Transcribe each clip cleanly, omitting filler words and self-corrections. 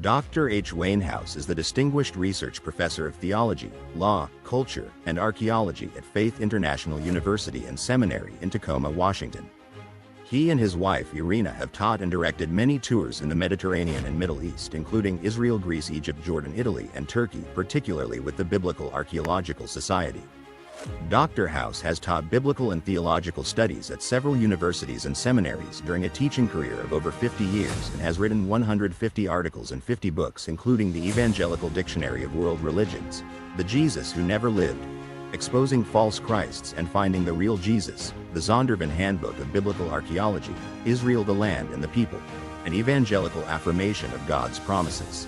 Dr. H. Wainhouse is the Distinguished Research Professor of Theology, Law, Culture, and Archaeology at Faith International University and Seminary in Tacoma, Washington. He and his wife, Irina, have taught and directed many tours in the Mediterranean and Middle East, including Israel, Greece, Egypt, Jordan, Italy, and Turkey, particularly with the Biblical Archaeological Society. Dr. House has taught biblical and theological studies at several universities and seminaries during a teaching career of over 50 years and has written 150 articles and 50 books, including the Evangelical Dictionary of World Religions, The Jesus Who Never Lived, Exposing False Christs and Finding the Real Jesus, the Zondervan Handbook of Biblical Archaeology, Israel, the Land and the People, an Evangelical Affirmation of God's Promises,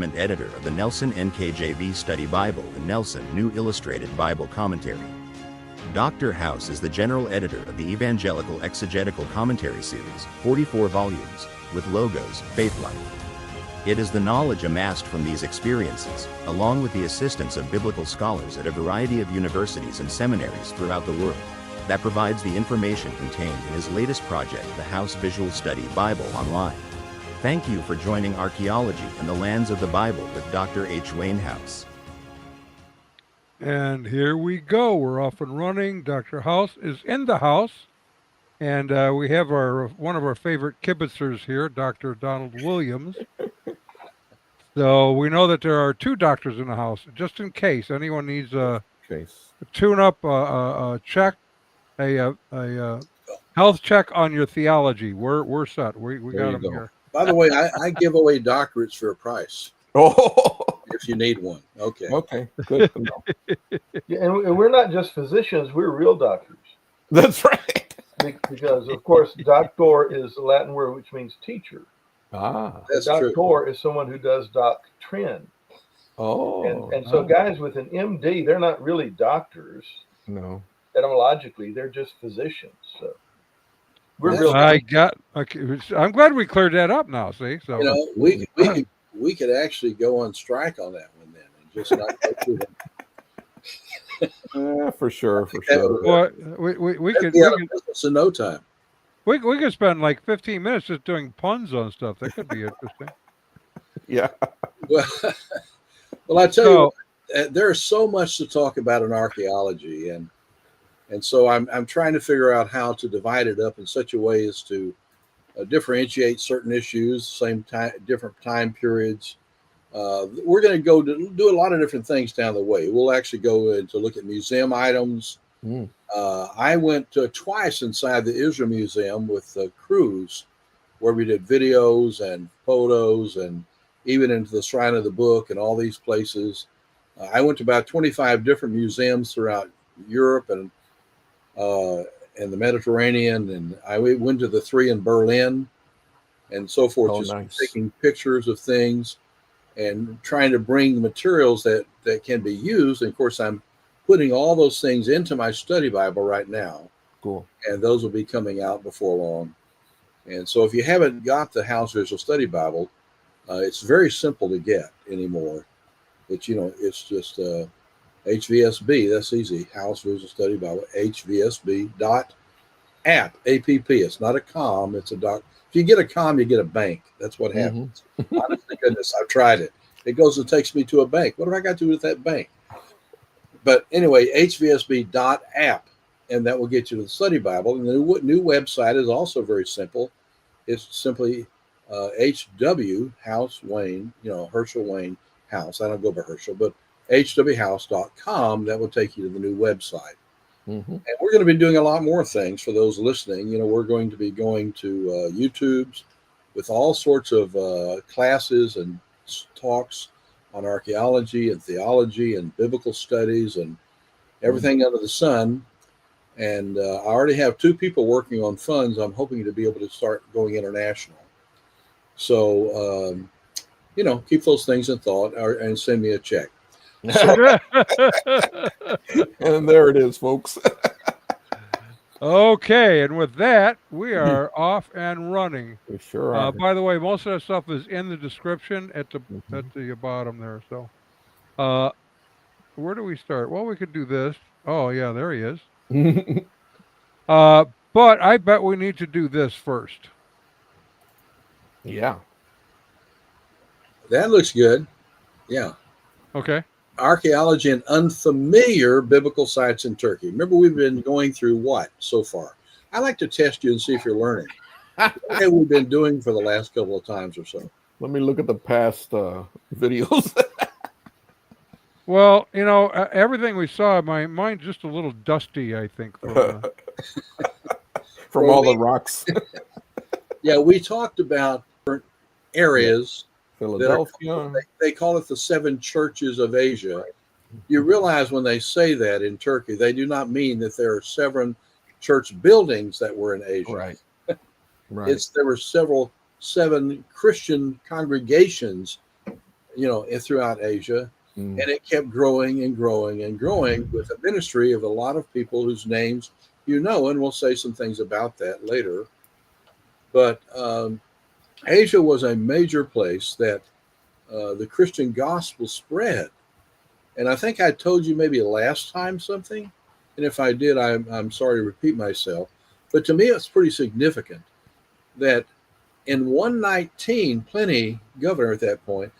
and editor of the Nelson NKJV Study Bible and Nelson New Illustrated Bible Commentary. Dr. House is the general editor of the Evangelical Exegetical Commentary Series, 44 volumes, with logos, Faith Life. It is the knowledge amassed from these experiences, along with the assistance of biblical scholars at a variety of universities and seminaries throughout the world, that provides the information contained in his latest project, the House Visual Study Bible Online. Thank you for joining Archaeology and the Lands of the Bible with Dr. H. Wainhouse. And here we go. We're off and running. Dr. House is in the house. And we have one of our favorite kibitzers here, Dr. Donald Williams. So we know that there are two doctors in the house, just in case anyone needs a tune-up, a check, a health check on your theology. We're set. We got them here. By the way, I give away doctorates for a price. Oh, if you need one. Okay. Okay. Good. Yeah, and we're not just physicians; we're real doctors. That's right. Because of course, doctor is a Latin word which means teacher. Ah, that's true. Doctor is someone who does doctrine. Oh. And so guys with an MD, they're not really doctors. No. Etymologically, they're just physicians. So. I'm glad we cleared that up now. See, so we could actually go on strike on that one then, and just not go through them. For sure. Well, we could in no time. We could spend like 15 minutes just doing puns on stuff. That could be interesting. Yeah. Well, I tell you, there's so much to talk about in archaeology, and so I'm trying to figure out how to divide it up in such a way as to differentiate certain issues, same time, different time periods. We're going to go do a lot of different things down the way. We'll actually go in to look at museum items. I went twice inside the Israel Museum with crews, where we did videos and photos, and even into the Shrine of the Book and all these places. I went to about 25 different museums throughout Europe and the Mediterranean, and I went to the 3 in Berlin and so forth, taking pictures of things and trying to bring materials that can be used. And of course, I'm putting all those things into my study Bible right now. Cool. And those will be coming out before long. And so if you haven't got the House Visual Study Bible, it's very simple to get anymore. It's just HVSB, that's easy. House Visual Study Bible, HVSB.app, APP. It's not a com, it's a doc. If you get a com, you get a bank. That's what happens. Honestly, goodness, I've tried it. It goes and takes me to a bank. What have I got to do with that bank? But anyway, HVSB.app, and that will get you to the Study Bible. And the new website is also very simple. It's simply HW House Wayne, Herschel Wayne House. I don't go by Herschel, but hwhouse.com. That will take you to the new website. And we're going to be doing a lot more things for those listening. We're going to be going to YouTubes with all sorts of classes and talks on archaeology and theology and biblical studies and everything under the sun. And I already have 2 people working on funds. I'm hoping to be able to start going international. So, keep those things in thought and send me a check. And there it is, folks. Okay, and with that, we are off and running. We sure are. By the way, most of that stuff is in the description at the bottom there. So, where do we start? Well, we could do this. Oh yeah, there he is. But I bet we need to do this first. Yeah. That looks good. Yeah. Okay. Archaeology and unfamiliar biblical sites in Turkey. Remember, we've been going through what so far? I like to test you and see if you're learning. What have we been doing for the last couple of times or so? Let me look at the past videos. Well, everything we saw, my mind's just a little dusty, I think. From all the rocks. Yeah, we talked about areas. Philadelphia. They call it the 7 churches of Asia. You realize when they say that in Turkey, they do not mean that there are 7 church buildings that were in Asia. Right. Right. There were 7 Christian congregations, throughout Asia. And it kept growing and growing and growing with a ministry of a lot of people whose names and we'll say some things about that later. But Asia was a major place that the Christian gospel spread. And I think I told you maybe last time something. And if I did, I'm sorry to repeat myself. But to me, it's pretty significant that in 119, Pliny, governor at that point,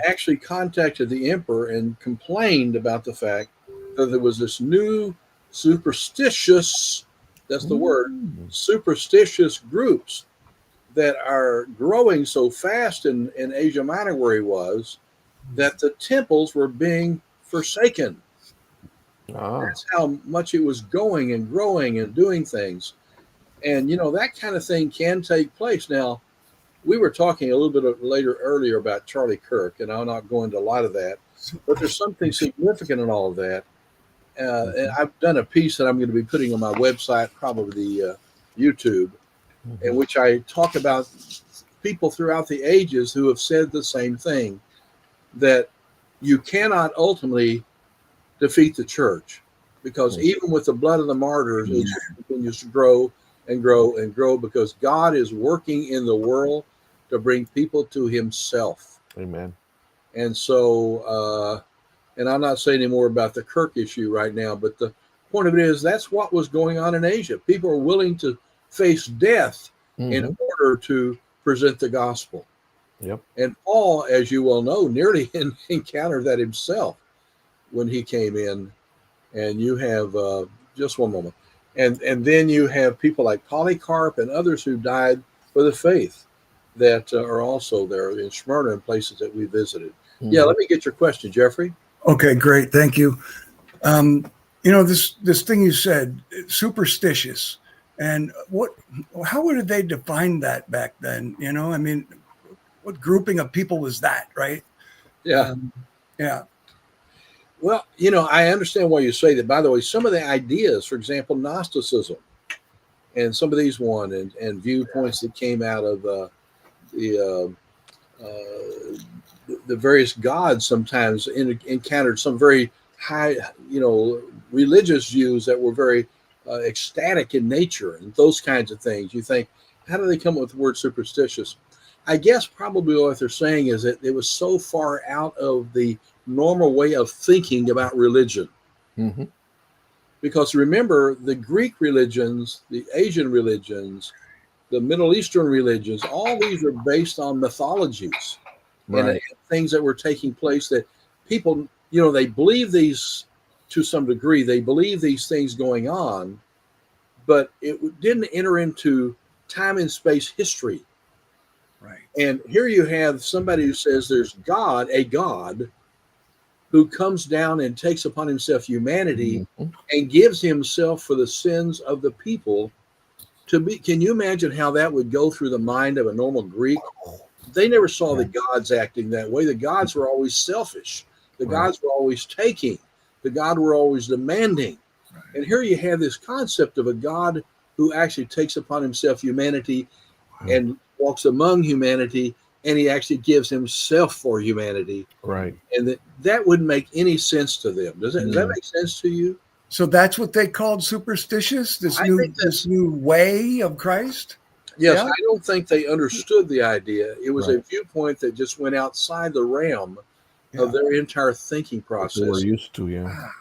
actually contacted the emperor and complained about the fact that there was this new superstitious, that's the word, superstitious groups that are growing so fast in Asia Minor where he was, that the temples were being forsaken. That's how much it was going and growing and doing things. And, that kind of thing can take place. Now, we were talking a little bit earlier about Charlie Kirk, and I'll not go into a lot of that, but there's something significant in all of that. And I've done a piece that I'm going to be putting on my website, probably YouTube, in which I talk about people throughout the ages who have said the same thing, that you cannot ultimately defeat the church, because even with the blood of the martyrs, it just continues to grow and grow and grow, because God is working in the world to bring people to himself. Amen. And so, and I'm not saying any more about the Kirk issue right now, but the point of it is that's what was going on in Asia. People are willing to face death in order to present the gospel. Yep. And Paul, as you well know, nearly encountered that himself when he came in. And you have, just one moment, and then you have people like Polycarp and others who died for the faith that are also there in Smyrna and places that we visited. Yeah, let me get your question, Jeffrey. Okay, great. Thank you. This thing you said, superstitious, and how did they define that back then? What grouping of people was that, right? Yeah. Yeah. Well, I understand why you say that. By the way, some of the ideas, for example, Gnosticism, and some of these and viewpoints that came out of the various gods sometimes encountered some very high, religious views that were very ecstatic in nature and those kinds of things. You think, how do they come up with the word superstitious? I guess probably what they're saying is that it was so far out of the normal way of thinking about religion. Because remember, the Greek religions, the Asian religions, the Middle Eastern religions, all these are based on mythologies and things that were taking place that people, they believe these to some degree. They believe these things going on, but it didn't enter into time and space history. Right. And here you have somebody who says there's a God, who comes down and takes upon himself humanity and gives himself for the sins of the people to be. Can you imagine how that would go through the mind of a normal Greek? They never saw the gods acting that way. The gods were always selfish. The gods were always taking. The gods were always demanding. Right. And here you have this concept of a God who actually takes upon himself humanity and walks among humanity, and he actually gives himself for humanity. Right. And that wouldn't make any sense to them. Does that make sense to you? So that's what they called superstitious, this new way of Christ? Yes, yeah? I don't think they understood the idea. It was a viewpoint that just went outside the realm of their entire thinking process. They were used to, Wow.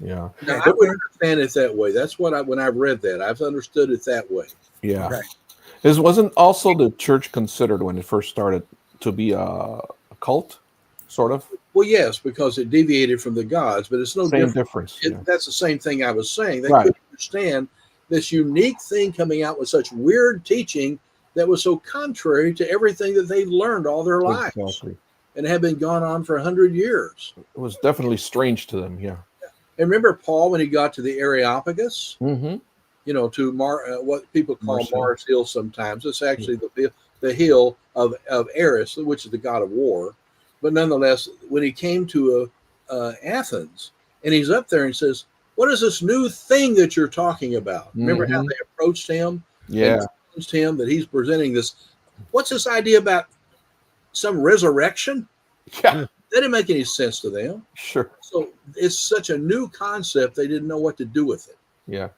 Yeah. Now, I would understand it that way. That's what when I've read that, I've understood it that way. Yeah. Right. This wasn't also the church considered when it first started to be a cult, sort of. Well, yes, because it deviated from the gods, but it's no Same different. difference. That's the same thing I was saying. They Right. couldn't understand this unique thing coming out with such weird teaching that was so contrary to everything that they've learned all their lives Exactly. and have been gone on for 100 years. It was definitely strange to them. Yeah. And remember Paul when he got to the Areopagus, Mm-hmm. to what people call Mars Hill. Mars Hill sometimes. It's actually the hill of Eris, which is the god of war. But nonetheless, when he came to Athens, and he's up there and says, "What is this new thing that you're talking about?" Remember how Mhm. they approached him? Yeah. And challenged him that he's presenting this. What's this idea about some resurrection? Yeah. That didn't make any sense to them. Sure. So it's such a new concept, they didn't know what to do with it. Yeah.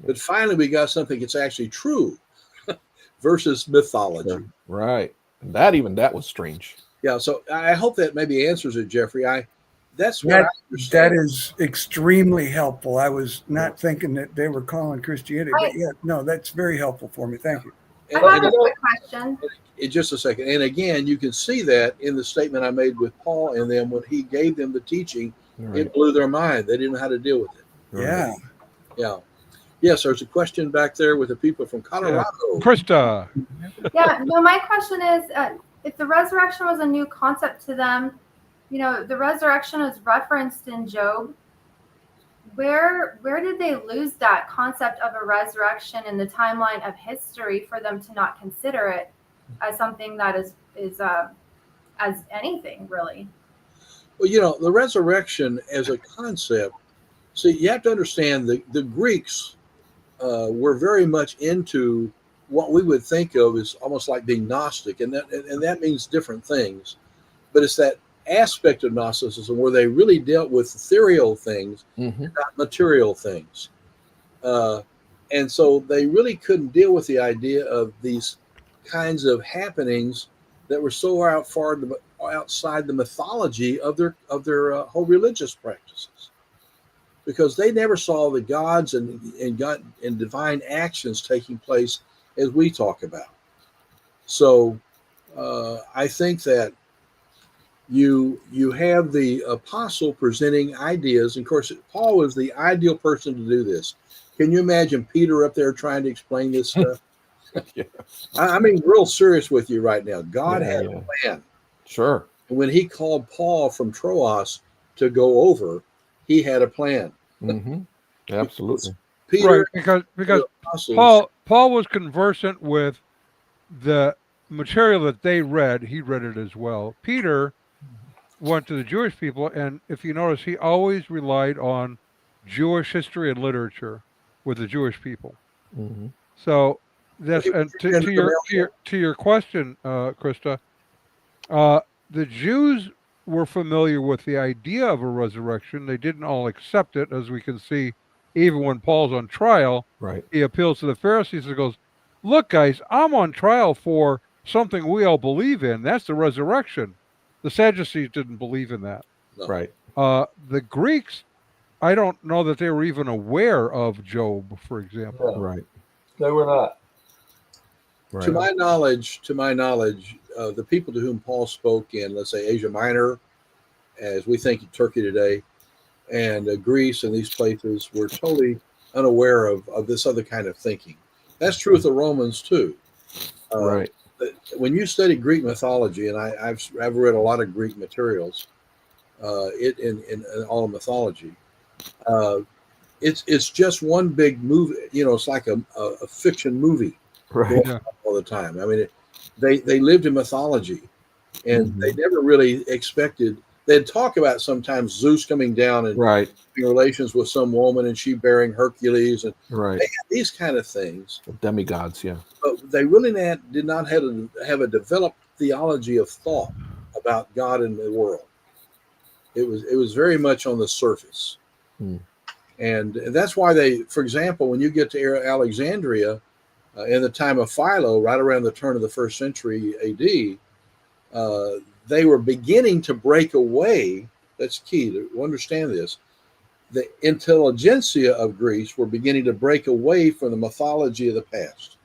But finally, we got something that's actually true versus mythology. Sure. Right. And that was strange. Yeah, so I hope that maybe answers it, Jeffrey. That's what I That understand. is extremely helpful. I was not thinking that they were calling Christianity, but yeah, no, that's very helpful for me. Thank you. And, I have and a quick question. in just a second. And again, you can see that in the statement I made with Paul and them when he gave them the teaching, Right. it blew their mind. They didn't know how to deal with it. Right. Yeah. Yeah. Yes, there's a question back there with the people from Colorado. Krista. Yeah, no, my question is, if the resurrection was a new concept to them, the resurrection is referenced in Job. Where did they lose that concept of a resurrection in the timeline of history for them to not consider it as something that is as anything really? Well, the resurrection as a concept, see, you have to understand the Greeks were very much into what we would think of as almost like being Gnostic, and that means different things. But it's that aspect of Gnosticism where they really dealt with ethereal things, Mm-hmm. not material things. And so they really couldn't deal with the idea of these kinds of happenings that were so outside the mythology of their whole religious practices, because they never saw the gods and God and divine actions taking place as we talk about. So I think that you have the apostle presenting ideas. And of course, Paul was the ideal person to do this. Can you imagine Peter up there trying to explain this stuff? Yeah. I mean, real serious with you right now. God had Yeah. a plan. Sure. And when he called Paul from Troas to go over, he had a plan. Mm-hmm. Absolutely. Peter, Right, because the apostles, Paul was conversant with the material that they read. He read it as well. Peter went to the Jewish people, and if you notice, he always relied on Jewish history and literature with the Jewish people. Mm-hmm. So that's and to your question, Krista, the Jews were familiar with the idea of a resurrection. They didn't all accept it, as we can see, even when Paul's on trial. Right. He appeals to the Pharisees and goes, "Look, guys, I'm on trial for something we all believe in. That's the resurrection." The Sadducees didn't believe in that. No. Right. The Greeks, I don't know that they were even aware of Job, for example. No, Right. they were not. Right. To my knowledge, the people to whom Paul spoke in, let's say, Asia Minor, as we think of Turkey today, and Greece and these places were totally unaware of this other kind of thinking. That's true with the Romans too. Right. When you study Greek mythology, and I've read a lot of Greek materials, in all of mythology, it's just one big movie. It's like a fiction movie Right. Yeah. all the time. I mean, they lived in mythology, and Mhm. they never really expected. They'd talk about sometimes Zeus coming down and Right. having relations with some woman, and she bearing Hercules, and Right. these kind of things. The demigods. Yeah. But they really did not have a developed theology of thought about God and the world. It was very much on the surface. Hmm. And that's why for example, when you get to Alexandria in the time of Philo, right around the turn of the 1st century AD, they were beginning to break away. That's key to understand this. The intelligentsia of Greece were beginning to break away from the mythology of the past.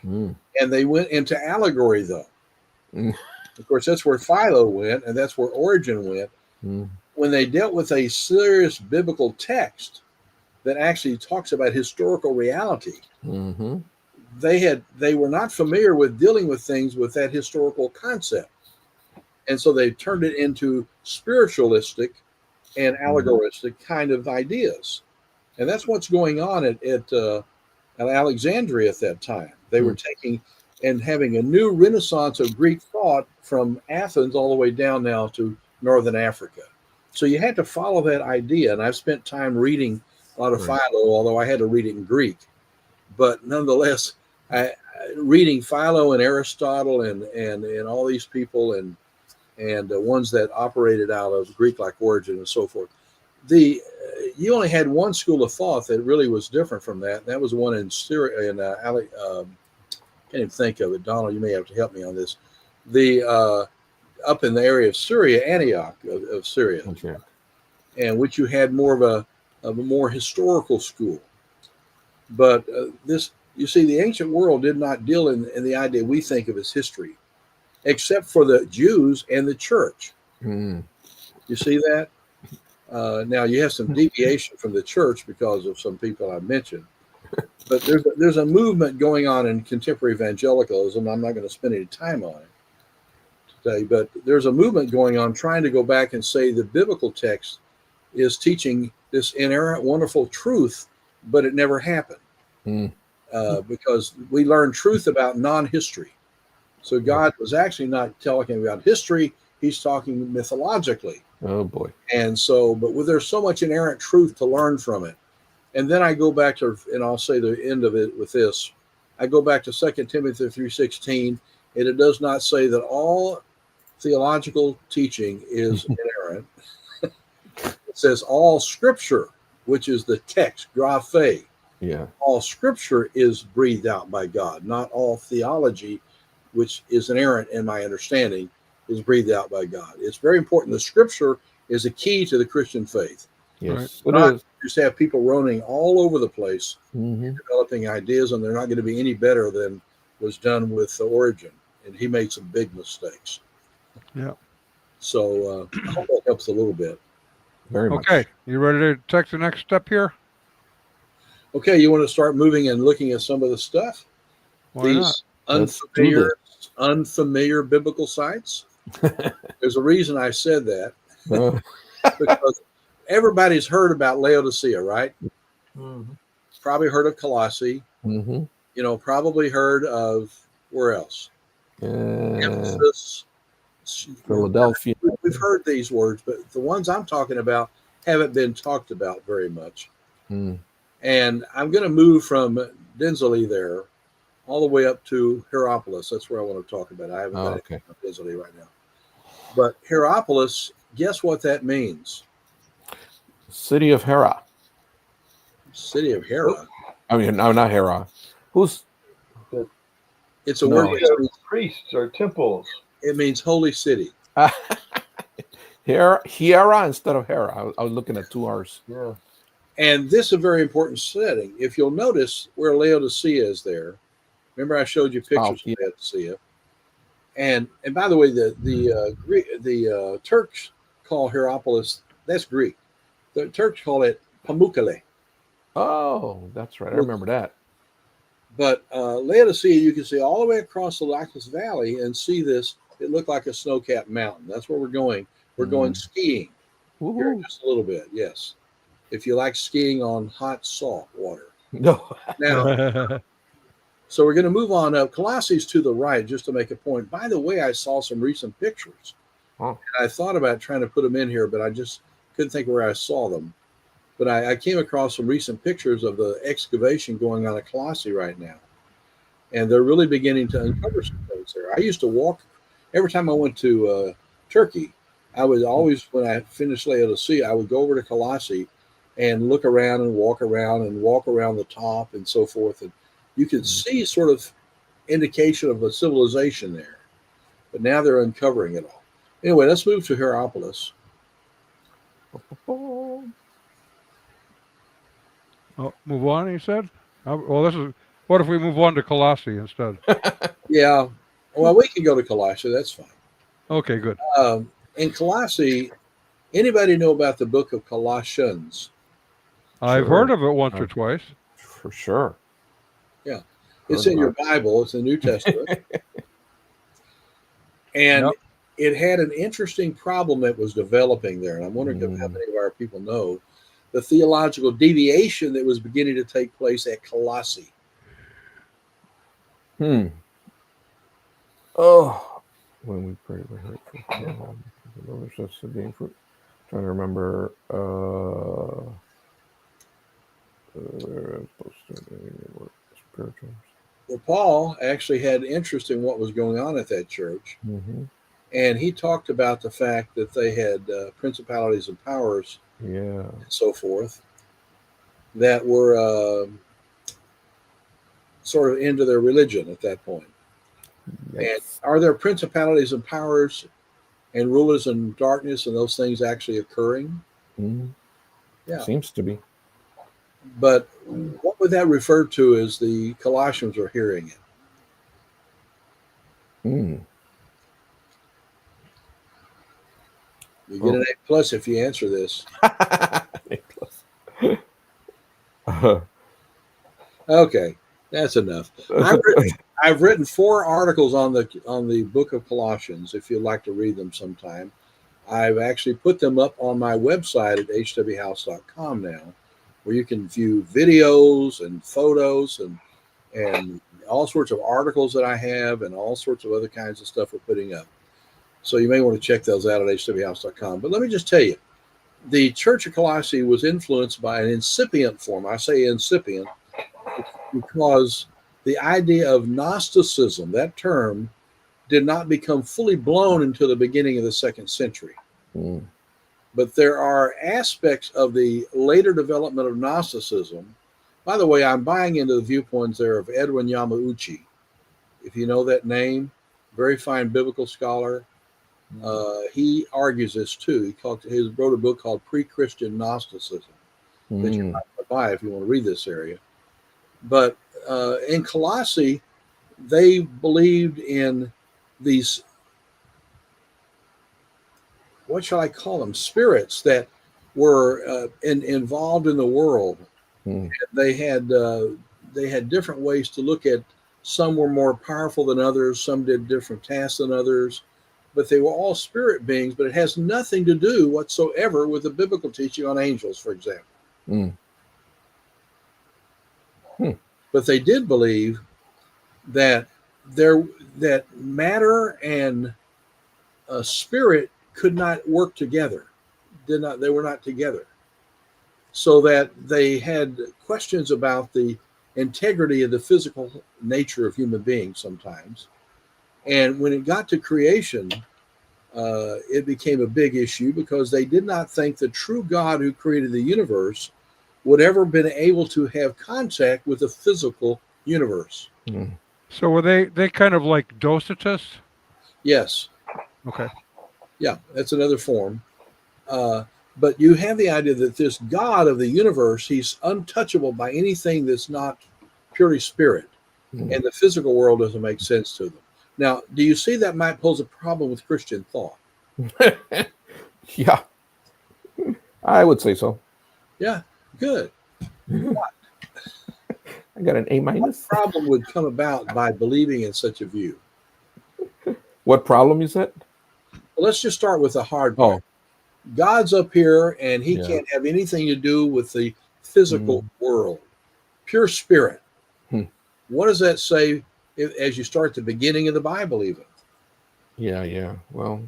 Mm. And they went into allegory, though. Mm. Of course, that's where Philo went, and that's where Origen went. Mm. When they dealt with a serious biblical text that actually talks about historical reality, Mm-hmm. they were not familiar with dealing with things with that historical concept. And so they turned it into spiritualistic and allegoristic kind of ideas. And that's what's going on at Alexandria at that time. They were taking and having a new renaissance of Greek thought from Athens all the way down now to Northern Africa. So you had to follow that idea. And I've spent time reading a lot of Philo, although I had to read it in Greek. But nonetheless, reading Philo and Aristotle and all these people and ones that operated out of Greek like Origen and so forth, you only had one school of thought that really was different from that. And that was one in Syria. Can't even think of it. Donald, you may have to help me on this. Up in the area of Syria, Antioch of Syria, Okay. and which you had more of a more historical school. But you see, the ancient world did not deal in the idea we think of as history, except for the Jews and the church. Mm. You see that? Now you have some deviation from the church because of some people I mentioned, but there's a movement going on in contemporary evangelicalism. I'm not going to spend any time on it today, but there's a movement going on trying to go back and say the biblical text is teaching this inerrant, wonderful truth, but it never happened because we learn truth about non-history. So God was actually not talking about history; He's talking mythologically. Oh boy! And so, but there's so much inerrant truth to learn from it. And then I go back to, and I'll say the end of it with this. I go back to 2 Timothy 3:16, and it does not say that all theological teaching is inerrant. It says all Scripture, which is the text, graphe. Yeah. All Scripture is breathed out by God. Not all theology, which is inerrant in my understanding, is breathed out by God. It's very important. The Scripture is a key to the Christian faith. Yes. Right. Not just have people roaming all over the place, developing ideas, and they're not going to be any better than was done with Origen, and he made some big mistakes. Yeah. So I hope that helps a little bit. Very much. Okay, you ready to take the next step here? Okay, you want to start moving and looking at some of the stuff? Why These not? unfamiliar biblical sites. There's a reason I said that. Because everybody's heard about Laodicea, right? Mm-hmm. Probably heard of Colossae. Mm-hmm. You know, probably heard of where else? Ephesus, Philadelphia. We've heard these words, but the ones I'm talking about haven't been talked about very much. Mm. And I'm going to move from Densley there all the way up to Hierapolis. That's where I want to talk about. I haven't got it on Densley right now. But Hierapolis, guess what that means? City of Hera. City of Hera. I mean, no, not Hera. Who's? It's a word. Priests or temples. It means holy city. Hiera instead of Hera. I was looking at 2 R's. Yeah. And this is a very important setting. If you'll notice where Laodicea is there, remember I showed you pictures of Laodicea. And by the way, the Turks call Hierapolis, that's Greek. The Turks call it Pamukkale. Oh, that's right. I remember that. But Laodicea, you can see all the way across the Lycus Valley and see this. It looked like a snow-capped mountain. That's where we're going. We're going skiing here in just a little bit, yes. If you like skiing on hot, salt water. No. Now, so we're going to move on up. Colossae's to the right, just to make a point. By the way, I saw some recent pictures. And I thought about trying to put them in here, but I just couldn't think where I saw them. But I came across some recent pictures of the excavation going on at Colossae right now. And they're really beginning to uncover some things there. I used to walk, every time I went to Turkey, I would always, when I finished Laodicea, I would go over to Colossae and look around and walk around the top and so forth. And you could see sort of indication of a civilization there. But now they're uncovering it all. Anyway, let's move to Hierapolis. Oh, move on, he said? Well, if we move on to Colossae instead? Yeah. Well, we can go to Colossae. That's fine. Okay, good. In Colossae, anybody know about the book of Colossians? I've Sure. heard of it once or twice. For sure. Yeah. It's Heard in your about Bible. It's the New Testament. And Yep. it had an interesting problem that was developing there. And I'm wondering how Mm. many of our people know the theological deviation that was beginning to take place at Colossae. Oh, when we pray, we hurt for the Lord is just being fruit. Trying to remember. Spiritual. Well, Paul actually had interest in what was going on at that church. Mm-hmm. And he talked about the fact that they had principalities and powers Yeah. and so forth that were sort of into their religion at that point. Yes. And are there principalities and powers and rulers in darkness and those things actually occurring? Mm. Yeah. Seems to be. But what would that refer to as the Colossians are hearing it? Mm. You get an A plus if you answer this. Okay, that's enough. I've written 4 articles on the book of Colossians. If you'd like to read them sometime, I've actually put them up on my website at hwhouse.com now, where you can view videos and photos and all sorts of articles that I have and all sorts of other kinds of stuff we're putting up. So you may want to check those out at hwhouse.com. But let me just tell you, the Church of Colossae was influenced by an incipient form. I say incipient because the idea of Gnosticism, that term, did not become fully blown until the beginning of the 2nd century. Mm. But there are aspects of the later development of Gnosticism. By the way, I'm buying into the viewpoints there of Edwin Yamauchi. If you know that name, very fine biblical scholar. He argues this too. He wrote a book called Pre-Christian Gnosticism that you might buy if you want to read this area. But in Colossae, they believed in these, what shall I call them, spirits that were involved in the world. Mm. They had different ways to look at. Some were more powerful than others. Some did different tasks than others. But they were all spirit beings, but it has nothing to do whatsoever with the biblical teaching on angels, for example. Mm. But they did believe that that matter and spirit could not work together. They were not together. So that they had questions about the integrity of the physical nature of human beings sometimes. And when it got to creation, it became a big issue because they did not think the true God who created the universe would ever been able to have contact with the physical universe. Mm. So were they kind of like Docetists? Yes. Okay. Yeah, that's another form. But you have the idea that this God of the universe, he's untouchable by anything that's not purely spirit. Mm. And the physical world doesn't make sense to them. Now, do you see that might pose a problem with Christian thought? Yeah, I would say so. Yeah, good. I got an A What minus. problem would come about by believing in such a view? What problem you said? Well, let's just start with the hard part. God's up here and he can't have anything to do with the physical world. Pure spirit. What does that say as you start the beginning of the Bible even? Yeah. Well,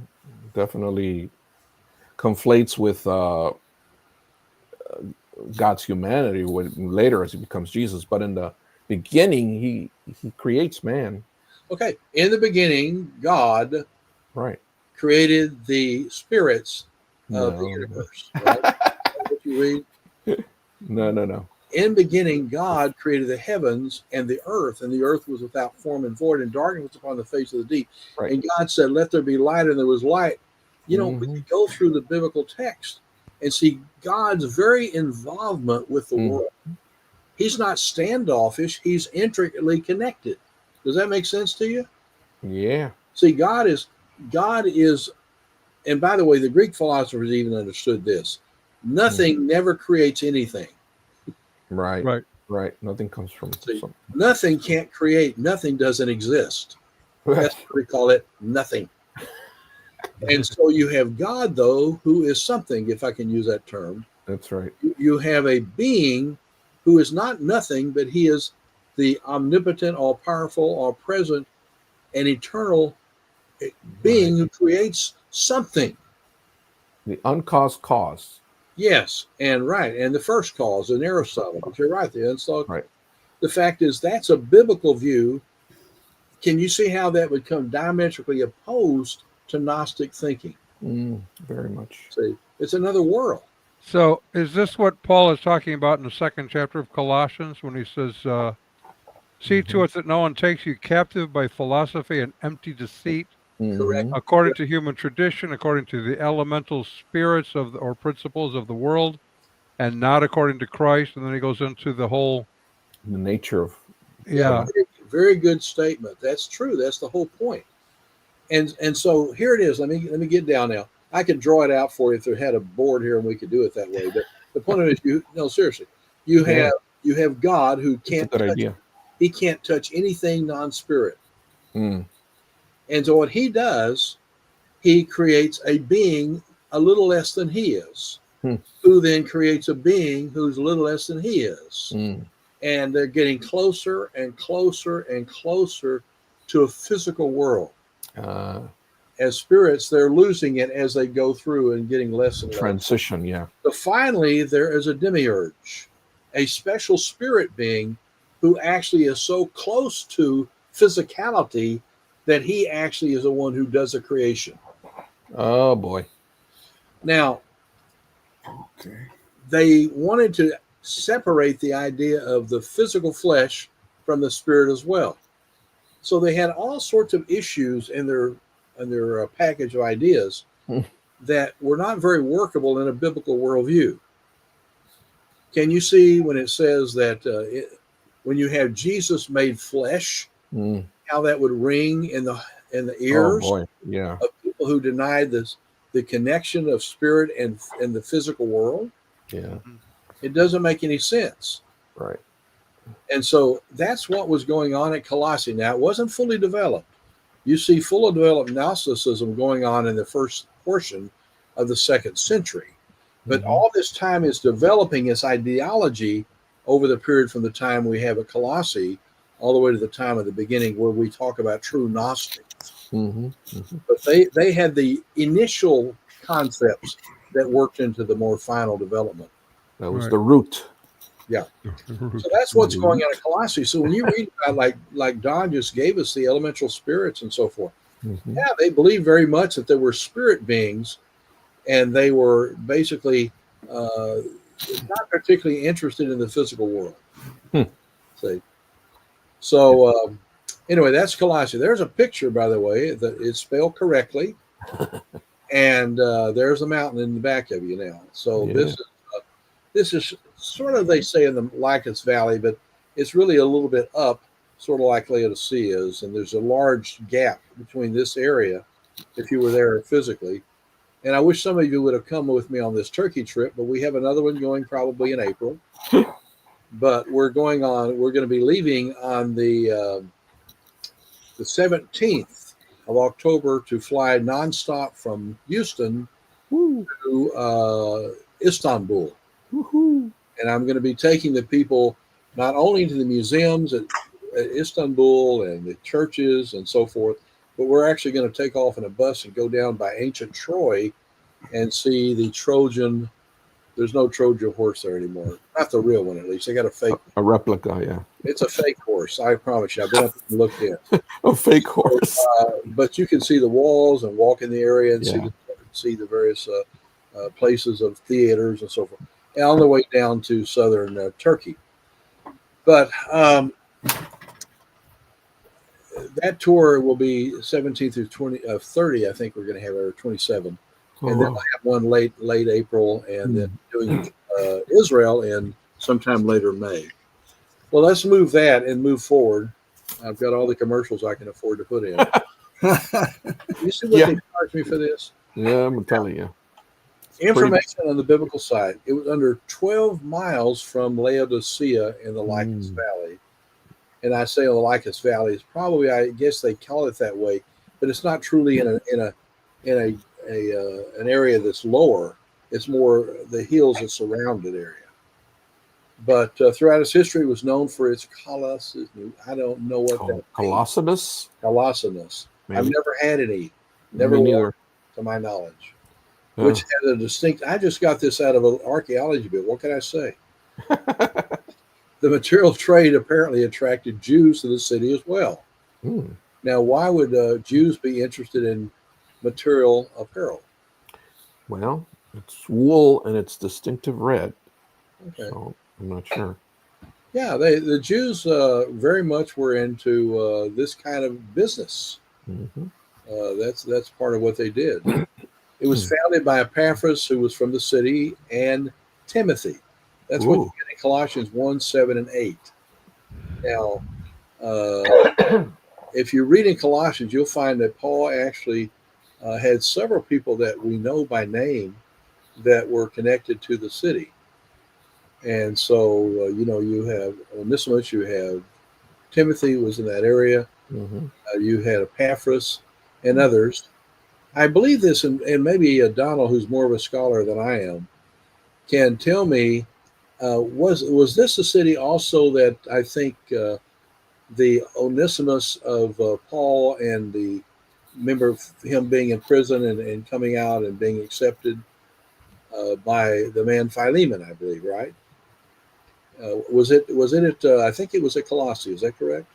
definitely conflates with God's humanity later as he becomes Jesus. But in the beginning, he creates man. Okay. In the beginning, God created the spirits of the universe. Right? What you read? No. In beginning, God created the heavens and the earth was without form and void, and darkness was upon the face of the deep. Right. And God said, "Let there be light," and there was light. You know, when you go through the biblical text and see God's very involvement with the world, he's not standoffish, he's intricately connected. Does that make sense to you? Yeah. See, God is God is, and by the way, the Greek philosophers even understood this. Nothing never creates anything. Right. Right. Right. Nothing comes from See, some. nothing can't create. Nothing doesn't exist. That's what we call it, nothing. And so you have God, though, who is something, if I can use that term. That's right. You have a being who is not nothing, but he is the omnipotent, all-powerful, all-present, and eternal being who creates something. The uncaused cause. Yes, and right. And the first cause, in Aristotle, but you're right there. And so Right. the fact is that's a biblical view. Can you see how that would come diametrically opposed to Gnostic thinking? Very much. See, it's another world. So is this what Paul is talking about in the 2nd chapter of Colossians when he says, see to it that no one takes you captive by philosophy and empty deceit, Correct. according to human tradition, according to the elemental spirits or principles of the world, and not according to Christ. And then he goes into the whole, The nature of. yeah. Very good statement. That's true. That's the whole point. And so here it is. Let me get down now. I could draw it out for you if there had a board here and we could do it that way. But the point of it is, seriously, you have God who can't That's a good touch, idea. he can't touch anything non-spirit. Mm. And so what he does, he creates a being a little less than he is, who then creates a being who's a little less than he is. And they're getting closer and closer and closer to a physical world. As spirits, they're losing it as they go through and getting less and less. Transition, yeah. So finally, there is a demiurge, a special spirit being who actually is so close to physicality that he actually is the one who does the creation. Oh, boy. Now, they wanted to separate the idea of the physical flesh from the spirit as well. So they had all sorts of issues in their package of ideas that were not very workable in a biblical worldview. Can you see when it says that when you have Jesus made flesh, how that would ring in the ears of people who denied the connection of spirit and the physical world? Yeah. It doesn't make any sense. Right. And so that's what was going on at Colossae. Now, it wasn't fully developed. You see fully developed Gnosticism going on in the first portion of the 2nd century. But all this time is developing its ideology over the period from the time we have at Colossae all the way to the time of the beginning where we talk about true Gnostics. But they had the initial concepts that worked into the more final development. That was the root. Yeah. So that's what's going on at Colossae. So when you read about like Don just gave us the elemental spirits and so forth, yeah, they believed very much that there were spirit beings, and they were basically not particularly interested in the physical world. See? So anyway, that's Colossae. There's a picture, by the way, that is spelled correctly, and there's a mountain in the back of you now. So this is sort of, they say, in the Lycus Valley, but it's really a little bit up, sort of like Laodicea is, and there's a large gap between this area, if you were there physically. And I wish some of you would have come with me on this Turkey trip, but we have another one going probably in April. But we're going to be leaving on the 17th of October to fly nonstop from Houston to Istanbul. And I'm going to be taking the people not only to the museums at Istanbul and the churches and so forth, but we're actually going to take off in a bus and go down by ancient Troy and see the Trojan. There's no Trojan horse there anymore. Not the real one, at least. They got a fake. A replica, yeah. It's a fake horse. I promise you. I've been up and looked at it. A fake horse. But you can see the walls and walk in the area and see the various places of theaters and so forth. And on the way down to southern Turkey. But that tour will be 17 through 30, I think we're going to have, or 27. And then we'll have one late April, and then doing Israel in sometime later May. Well, let's move that and move forward. I've got all the commercials I can afford to put in. You see what Yeah. they charged me for this? Yeah, I'm telling you. Information on the biblical side. It was under 12 miles from Laodicea in the Lycus Valley. And I say the Lycus Valley is probably, I guess they call it that way, but it's not truly in an area that's lower. It's more the hills that surround that area. But throughout its history, it was known for its colossus. I don't know what that means. Colossus? Colossiness. Maybe. I've never had any. Never Me one, neither. to my knowledge. Yeah. Which has a distinct. I just got this out of an archaeology bit. What can I say? The material trade apparently attracted Jews to the city as well. Now, why would Jews be interested in material apparel? Well, it's wool and it's distinctive red. Okay. So I'm not sure. Yeah, the Jews very much were into this kind of business. That's part of what they did. It was founded by Epaphras, who was from the city, and Timothy. That's what you get in Colossians 1, 7, and 8. Now, if you read in Colossians, you'll find that Paul actually had several people that we know by name that were connected to the city. And so, you have Onesimus, you have Timothy was in that area. You had Epaphras and others. I believe this, and maybe Donald, who's more of a scholar than I am, can tell me, was this a city also that I think the Onesimus of Paul and the remember him being in prison and coming out and being accepted by the man Philemon, I believe, right? Was it I think it was at Colossae, is that correct?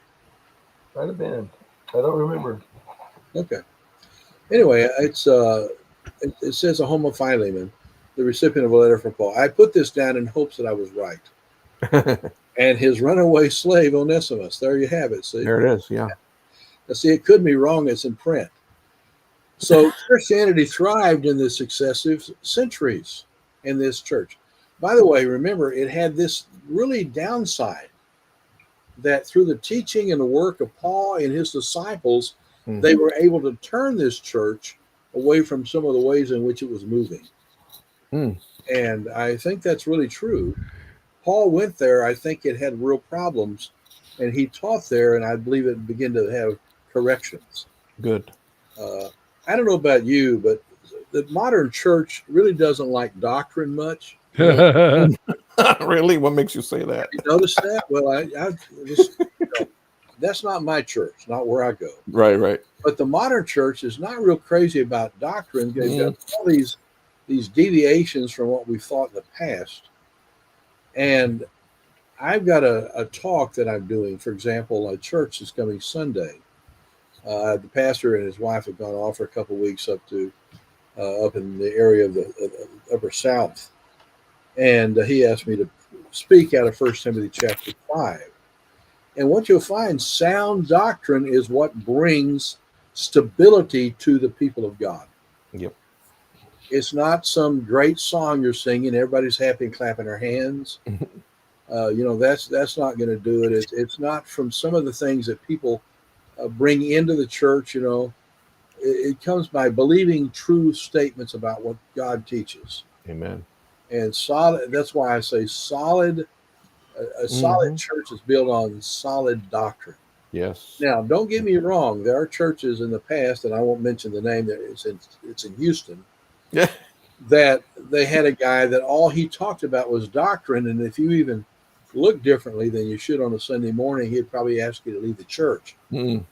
Might have been. I don't remember. Okay. Anyway, it says a home of Philemon, the recipient of a letter from Paul. I put this down in hopes that I was right. And his runaway slave Onesimus. There you have it. See? There it is. Yeah. Now, see, it could be wrong. It's in print. So Christianity thrived in the successive centuries in this church. By the way, remember, it had this really downside that through the teaching and the work of Paul and his disciples, they were able to turn this church away from some of the ways in which it was moving. And I think that's really true. Paul went there. I think it had real problems, and he taught there, and I believe it began to have corrections. Good. I don't know about you, but the modern church really doesn't like doctrine much. Really? What makes you say that? You notice that? Well, I just, that's not my church, not where I go. Right. But the modern church is not real crazy about doctrine. They've got all these deviations from what we've thought in the past. And I've got a talk that I'm doing. For example, a church is coming Sunday. The pastor and his wife have gone off for a couple of weeks up in the area of the Upper South. And he asked me to speak out of 1 Timothy chapter 5. And what you'll find, sound doctrine is what brings stability to the people of God. Yep. It's not some great song you're singing. Everybody's happy and clapping their hands. That's not going to do it. It's not from some of the things that people bring into the church. It comes by believing true statements about what God teaches. Amen. And solid. That's why I say solid. A solid church is built on solid doctrine. Yes. Now, don't get me wrong. There are churches in the past, and I won't mention the name. That it's in Houston. Yeah. That they had a guy that all he talked about was doctrine, and if you even look differently than you should on a Sunday morning, he'd probably ask you to leave the church. And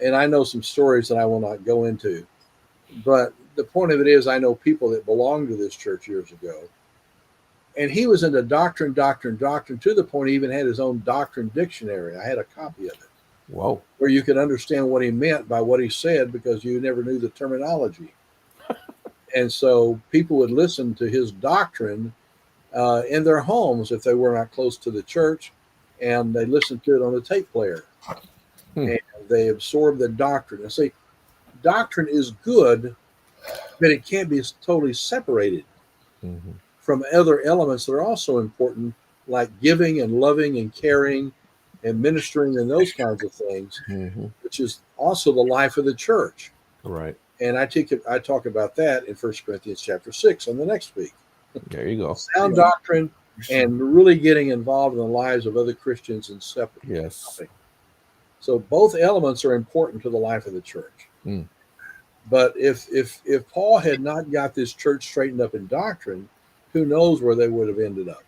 I know some stories that I will not go into, but the point of it is, I know people that belonged to this church years ago, and he was into doctrine to the point he even had his own doctrine dictionary. I had a copy of it. Whoa. Where you could understand what he meant by what he said because you never knew the terminology. And so people would listen to his doctrine in their homes if they were not close to the church, and they listened to it on the tape player. And they absorbed the doctrine. And see, doctrine is good, but it can't be totally separated from other elements that are also important, like giving and loving and caring and ministering and those kinds of things, which is also the life of the church. Right. And I talk about that in 1 Corinthians chapter 6 on the next week. There you go. Sound doctrine and really getting involved in the lives of other Christians and separate. Yes. So both elements are important to the life of the church. Mm. But if Paul had not got this church straightened up in doctrine, who knows where they would have ended up.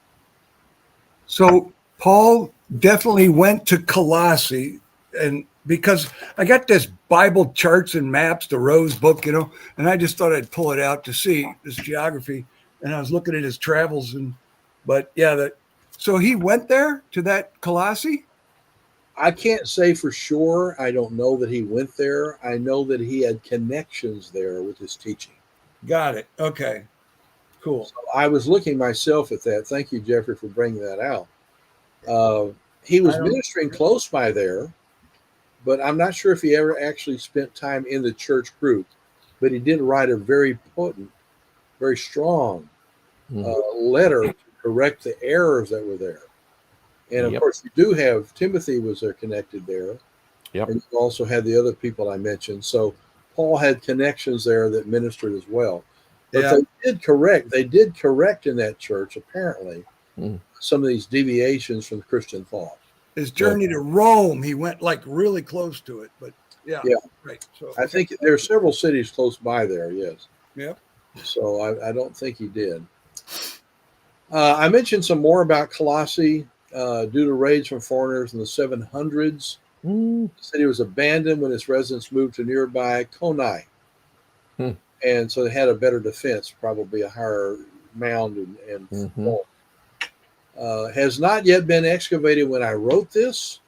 So Paul definitely went to Colossae, and because I got this Bible charts and maps, the Rose book, and I just thought I'd pull it out to see this geography. And I was looking at his travels, so he went there to that Colossae. I can't say for sure. I don't know that he went there. I know that he had connections there with his teaching. Got it. Okay, cool. So I was looking myself at that. Thank you, Jeffrey, for bringing that out. He was ministering close by there, but I'm not sure if he ever actually spent time in the church group. But he did write a very potent, very strong letter to correct the errors that were there. And of course, you do have Timothy was there connected there. Yep. And you also had the other people I mentioned. So Paul had connections there that ministered as well. But they did correct in that church, apparently, some of these deviations from Christian thought. His journey to Rome, he went like really close to it. But right. So I think there are several cities close by there, yes. Yep. So I don't think he did. I mentioned some more about Colossae. Due to raids from foreigners in the 700s, the city was abandoned when its residents moved to nearby Konai. And so they had a better defense, probably a higher mound and wall. Has not yet been excavated when I wrote this,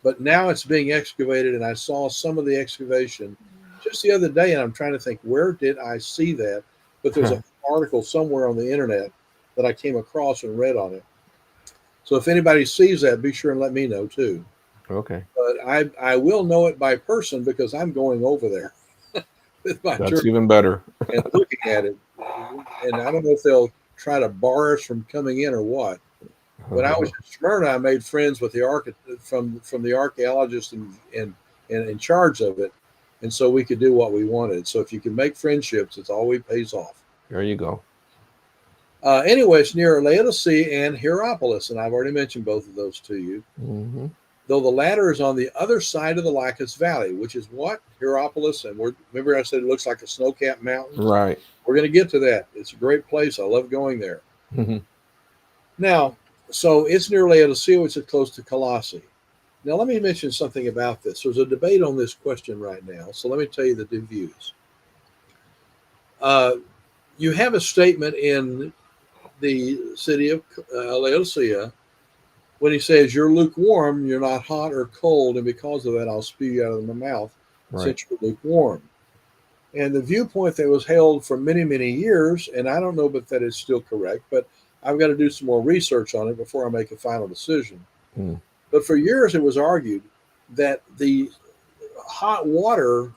but now it's being excavated, and I saw some of the excavation just the other day, and I'm trying to think, where did I see that? But there's an article somewhere on the internet that I came across and read on it. So if anybody sees that, be sure and let me know too. Okay. But I will know it by person because I'm going over there with my That's church even better. and looking at it. And I don't know if they'll try to bar us from coming in or what. When I was in Smyrna, I made friends with the from the archaeologist and in charge of it, and so we could do what we wanted. So if you can make friendships, it always pays off. There you go. Anyway, it's near Laodicea and Hierapolis, and I've already mentioned both of those to you. Though the latter is on the other side of the Lycus Valley, which is what? Hierapolis, and remember I said it looks like a snow-capped mountain? Right. We're going to get to that. It's a great place. I love going there. Now, so it's near Laodicea, which is close to Colossae. Now, let me mention something about this. There's a debate on this question right now, so let me tell you the two views. You have a statement in the city of Laodicea when he says, "You're lukewarm, you're not hot or cold, and because of that, I'll spew you out of my mouth, since you're lukewarm." And the viewpoint that was held for many, many years, and I don't know but that is still correct, but I've got to do some more research on it before I make a final decision. But for years, it was argued that the hot water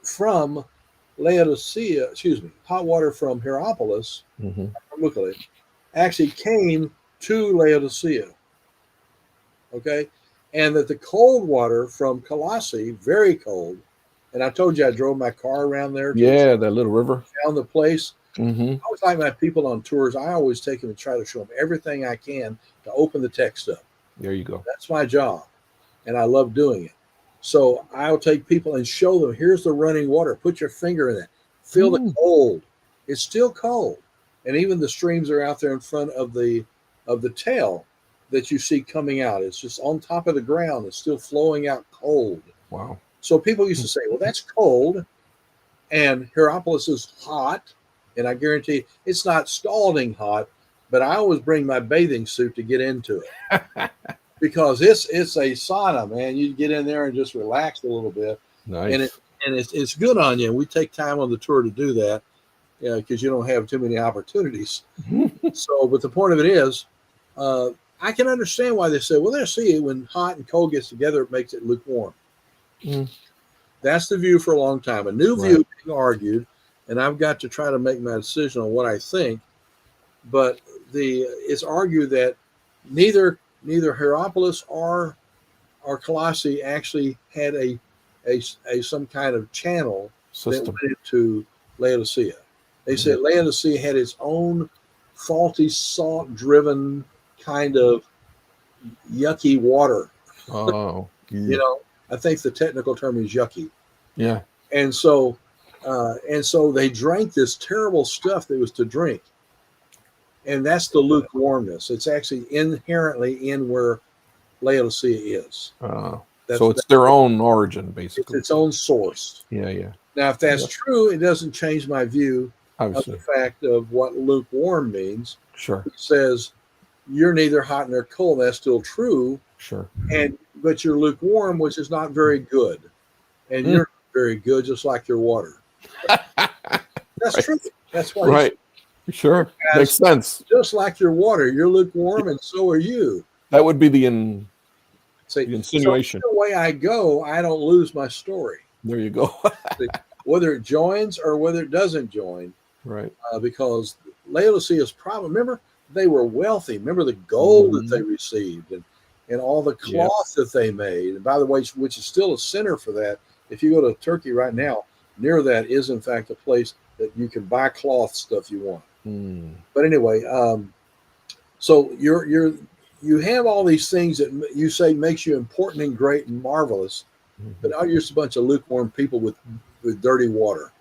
from hot water from Hierapolis, actually came to Laodicea. Okay. And that the cold water from Colossae, very cold, and I told you I drove my car around there. Yeah, that little river. Found the place. I always like my people on tours. I always take them and try to show them everything I can to open the text up. There you go. That's my job, and I love doing it. So I'll take people and show them, here's the running water. Put your finger in it. Feel the cold. It's still cold. And even the streams are out there in front of the tail that you see coming out. It's just on top of the ground. It's still flowing out cold. Wow. So people used to say, well, that's cold. And Hierapolis is hot. And I guarantee it's not scalding hot, but I always bring my bathing suit to get into it. Because it's a sauna, man. You get in there and just relax a little bit. Nice. And it's good on you. And we take time on the tour to do that because you don't have too many opportunities. So, but the point of it is, I can understand why they say, well, there, see, when hot and cold gets together, it makes it lukewarm. That's the view for a long time. A new view being argued, and I've got to try to make my decision on what I think. But it's argued that neither Hierapolis or or Colossae actually had a some kind of channel that System. went into Laodicea. They said Laodicea had its own faulty, salt-driven kind of yucky water. Oh, You know, I think the technical term is yucky. yeah. And so they drank this terrible stuff that was to drink. And that's the lukewarmness. It's actually inherently in where Laodicea is. So it's their own origin, It's basically. its own source. Yeah, yeah. Now, if that's true, it doesn't change my view Obviously. of the fact of what lukewarm means. Sure. It says you're neither hot nor cold. That's still true. Sure. But you're lukewarm, which is not very good. And you're very good, just like your water. That's true. That's why. Right. Sure. Makes sense. Just like your water, you're lukewarm, and so are you. That would be the So insinuation. the way I go, I don't lose my story. There you go. Whether it joins or whether it doesn't join, Right. because Laodicea's problem, remember, they were wealthy. Remember the gold that they received and all the cloth that they made. And by the way, which is still a center for that. If you go to Turkey right now, near that is, in fact, a place that you can buy cloth stuff you want. But anyway, so you have all these things that you say makes you important and great and marvelous, but now you're just a bunch of lukewarm people with dirty water.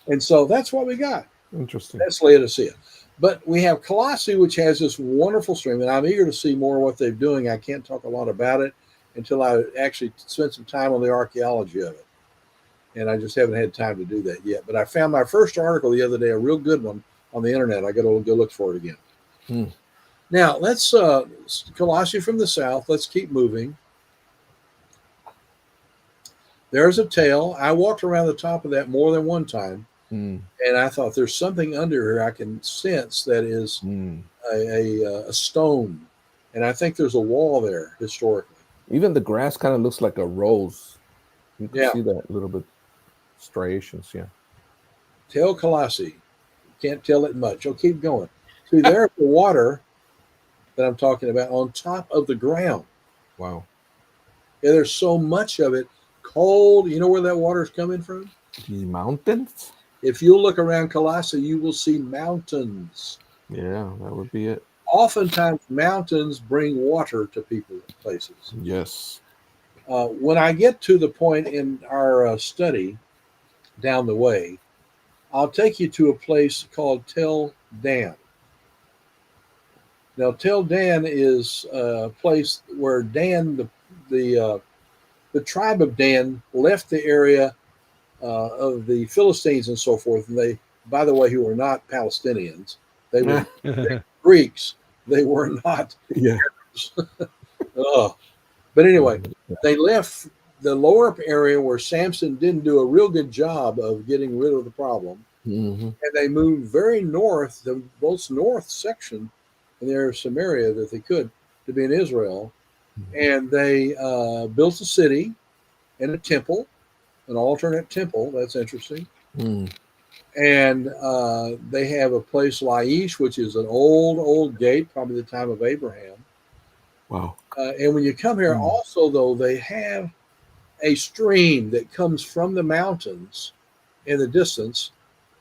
And so that's what we got. Interesting. That's Laodicea. But we have Colossae, which has this wonderful stream, and I'm eager to see more of what they're doing. I can't talk a lot about it until I actually spend some time on the archaeology of it. And I just haven't had time to do that yet. But I found my first article the other day, a real good one on the internet. I got to go look for it again. Now, let's Colossae from the south. Let's keep moving. There's a tail. I walked around the top of that more than one time. And I thought there's something under here I can sense that is a stone. And I think there's a wall there historically. Even the grass kind of looks like a rose. You can Yeah. see that little bit striations. Yeah. Tell Colossae. Can't tell it much. I'll keep going. See, there's the water that I'm talking about on top of the ground. Wow. Yeah, there's so much of it. Cold. You know where that water is coming from? The mountains? If you look around Colossae, you will see mountains. Yeah, that would be it. Oftentimes, mountains bring water to people and places. Yes. When I get to the point in our study down the way, I'll take you to a place called Tel Dan. Now, Tel Dan is a place where Dan, the tribe of Dan, left the area of the Philistines and so forth. And they, by the way, who were not Palestinians, they were Greeks. They were not. Yeah. But anyway, they left the lower area where Samson didn't do a real good job of getting rid of the problem. And they moved very north, the most north section in their Samaria that they could, to be in Israel. And they built a city and a temple, an alternate temple. That's interesting. And they have a place, Laish, which is an old gate, probably the time of Abraham. Wow. And when you come here, also, though, they have a stream that comes from the mountains in the distance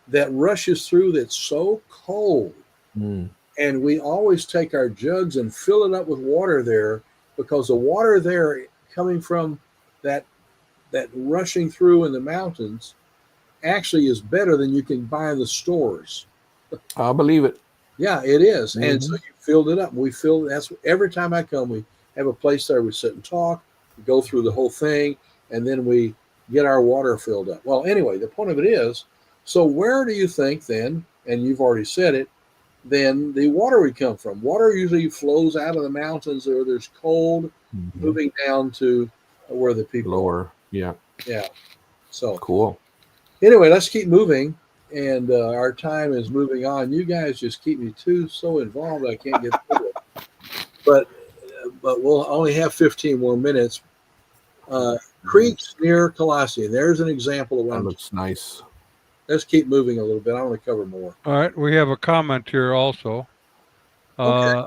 that rushes through that's so cold. And we always take our jugs and fill it up with water there, because the water there coming from that rushing through in the mountains actually is better than you can buy in the stores. I believe it. Yeah, it is. And so you filled it up. We filled. That's every time I come, we have a place there. We sit and talk, we go through the whole thing, and then we get our water filled up. Well, anyway, the point of it is, so where do you think then, and you've already said it, then the water would come from? Water usually flows out of the mountains where there's cold, moving down to where the people lower. Yeah. Yeah. So cool. Anyway, let's keep moving. And our time is moving on. You guys just keep me so involved I can't get through it. But we'll only have 15 more minutes. Creeks near Colossae. There's an example of one. That looks nice. Let's keep moving a little bit. I want to cover more. All right, we have a comment here also. Okay.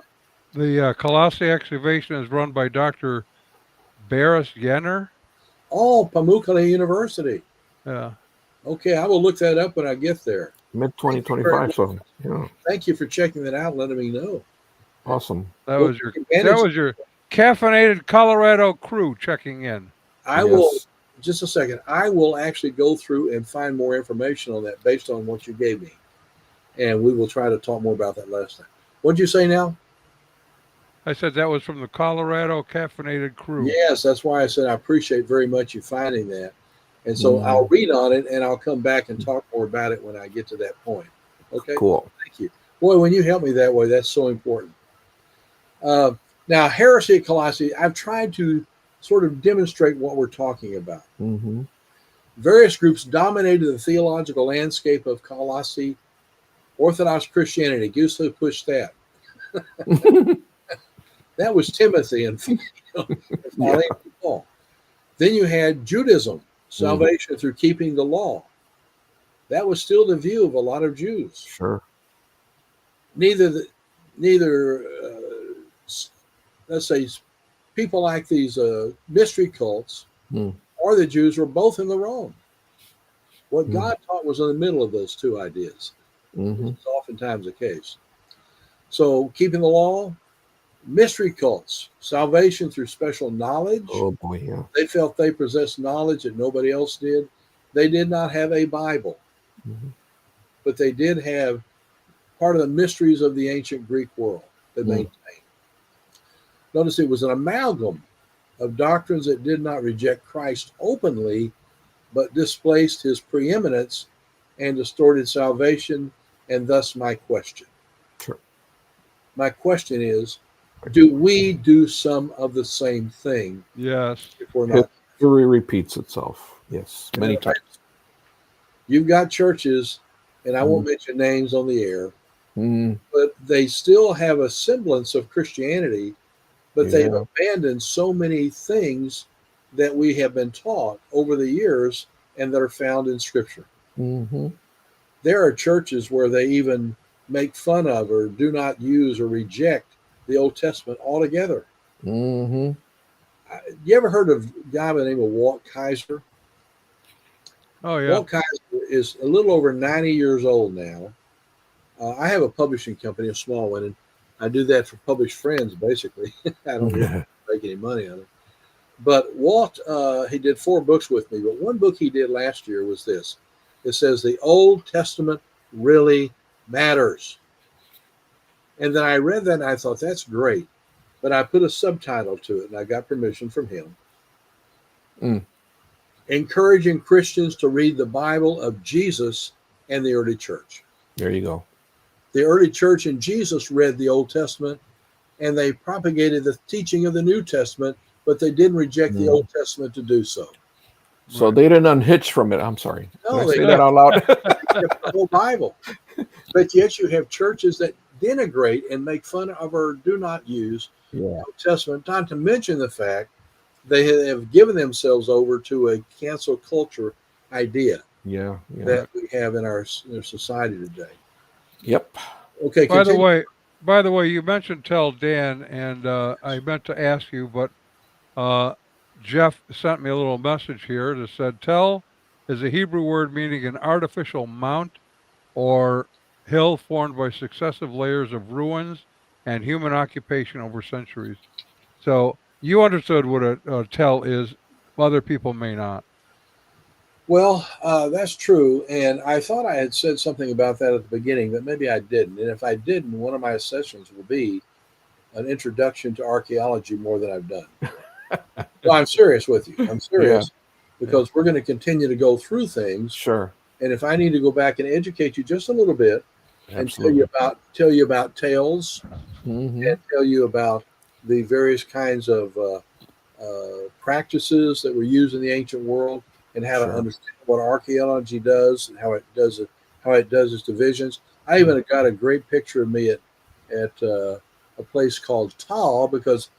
The Colossae excavation is run by Dr. Barris Yenner. Oh, Pamukkale University. Yeah. Okay, I will look that up when I get there. Mid 2025. So yeah, Thank you for checking that out and letting me know. awesome. That We'll was your take advantage of- caffeinated Colorado crew checking in. I will, Yes. just a second, I will actually go through and find more information on that based on what you gave me. And we will try to talk more about that last time. What'd you say now? I said that was from the Colorado caffeinated crew. Yes, that's why I said I appreciate very much you finding that. And so Mhm. I'll read on it and I'll come back and talk more about it when I get to that point. Okay. Cool. Thank you. Boy, when you help me that way, that's so important. Now, heresy at Colossae, I've tried to sort of demonstrate what we're talking about. Hmm. Various groups dominated the theological landscape of Colossae. Orthodox Christianity, guess who pushed that? That was Timothy and Paul. Then you had Judaism, salvation through keeping the law. That was still the view of a lot of Jews. Sure. Neither let's say people like these mystery cults or the Jews were both in the wrong. What God taught was in the middle of those two ideas. Which is oftentimes the case. So keeping the law, mystery cults, salvation through special knowledge. Oh boy, yeah. They felt they possessed knowledge that nobody else did. They did not have a Bible, but they did have part of the mysteries of the ancient Greek world that maintained. Notice it was an amalgam of doctrines that did not reject Christ openly, but displaced his preeminence and distorted salvation, and thus my question. Sure. My question is, do we do some of the same thing? Yes. If we're not? History repeats itself. Yes, many times. You've got churches, and I won't mention names on the air, but they still have a semblance of Christianity, but they've abandoned so many things that we have been taught over the years and that are found in Scripture. There are churches where they even make fun of or do not use or reject the Old Testament altogether. You ever heard of a guy by the name of Walt Kaiser? Oh, yeah. Walt Kaiser is a little over 90 years old now. I have a publishing company, a small one, and I do that for published friends, basically. I don't really make any money on it. But Walt, he did 4 books with me, but one book he did last year was this. It says, The Old Testament Really Matters. And then I read that and I thought, that's great. But I put a subtitle to it, and I got permission from him. Encouraging Christians to read the Bible of Jesus and the early church. There you go. The early church and Jesus read the Old Testament, and they propagated the teaching of the New Testament, but they didn't reject the Old Testament to do so. So they didn't unhitch from it. I'm sorry. No, Did I say that out loud? kept the whole Bible. But yet you have churches that denigrate and make fun of or do not use the Old Testament, not to mention the fact they have given themselves over to a cancel culture idea that we have in our society today. Yep. Okay. By the way, you mentioned Tell Dan, and I meant to ask you, but Jeff sent me a little message here that said, Tell is a Hebrew word meaning an artificial mount or hill formed by successive layers of ruins and human occupation over centuries. So you understood what a tell is. Other people may not. Well, that's true. And I thought I had said something about that at the beginning, but maybe I didn't. And if I didn't, one of my sessions will be an introduction to archaeology more than I've done. No, I'm serious with you. I'm serious because we're going to continue to go through things. Sure. And if I need to go back and educate you just a little bit and tell you about tales and tell you about the various kinds of practices that were used in the ancient world and how to understand what archaeology does and how it does its divisions. I even got a great picture of me at a place called Tal, because